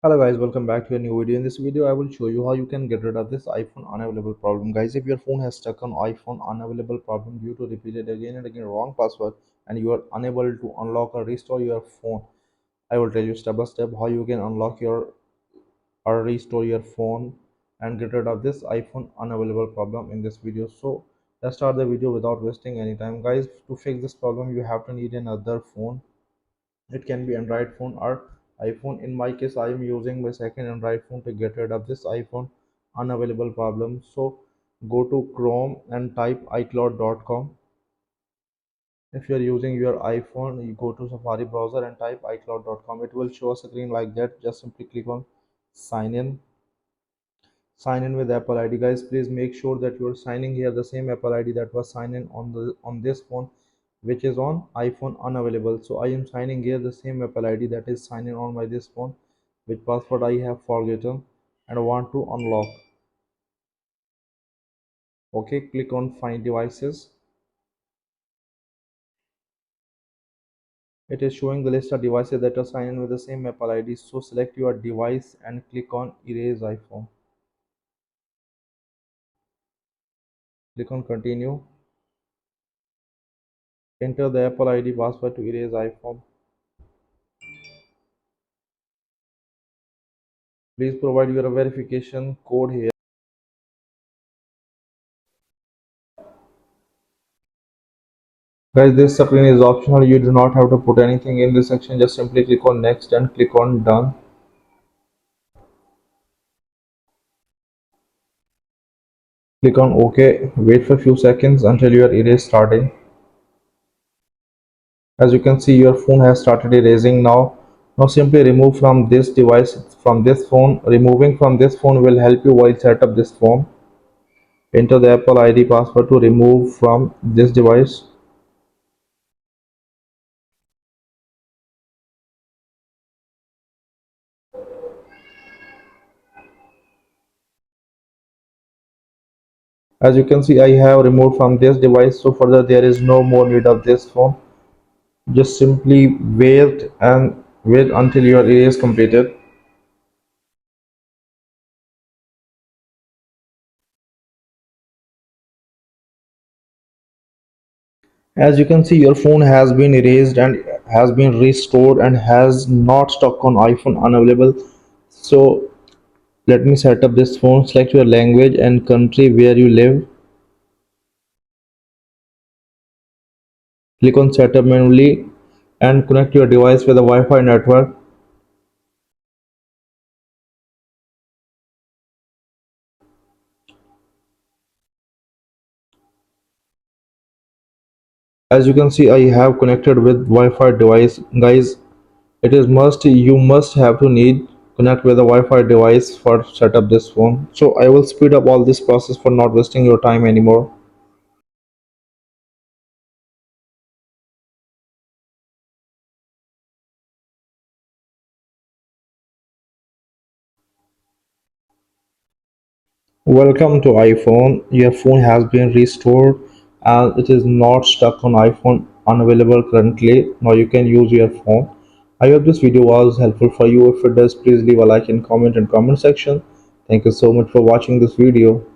Hello guys, welcome back to a new video. In this video, I will show you how you can get rid of this iPhone unavailable problem. Guys, if your phone has stuck on iPhone unavailable problem due to repeated again and again wrong password and you are unable to unlock or restore your phone, I will tell you step by step how you can unlock your or restore your phone and get rid of this iPhone unavailable problem in this video. So let's start the video without wasting any time. Guys, to fix this problem, you have to need another phone. It can be Android phone or iPhone. In my case, I am using my second Android phone to get rid of this iPhone unavailable problem. So go to Chrome and type iCloud.com. If you are using your iPhone, you go to Safari browser and type iCloud.com. It will show a screen like that. Just simply click on sign in. Sign in with Apple ID. Guys, please make sure that you are signing here the same Apple ID that was signed in on this phone, which is on iPhone unavailable. So I am signing here the same Apple ID that is signed in on my this phone, which password I have forgotten and want to unlock. Okay, click on find devices. It is showing the list of devices that are signed in with the same Apple ID. So select your device and click on erase iPhone. Click on continue. Enter the Apple ID password to erase iPhone. Please provide your verification code here. Guys, this screen is optional. You do not have to put anything in this section. Just simply click on next and click on done. Click on OK. Wait for a few seconds until your erase starting. As you can see, your phone has started erasing now. Now simply remove from this device, from this phone. Removing from this phone will help you while set up this phone. Enter the Apple ID password to remove from this device. As you can see, I have removed from this device, so further there is no more need of this phone. Just simply wait until your erase completed. As you can see, your phone has been erased and has been restored and has not stock on iPhone unavailable. So let me set up this phone. Select your language and country where you live. Click on setup manually and connect your device with a Wi-Fi network. As you can see, I have connected with Wi-Fi device. Guys, it is must you must have to need connect with a Wi-Fi device for set up this phone. So I will speed up all this process for not wasting your time anymore. Welcome to iPhone. Your phone has been restored and it is not stuck on iPhone unavailable currently. Now you can use your phone. I hope this video was helpful for you. If it does, please leave a like and comment in comment section. Thank you so much for watching this video.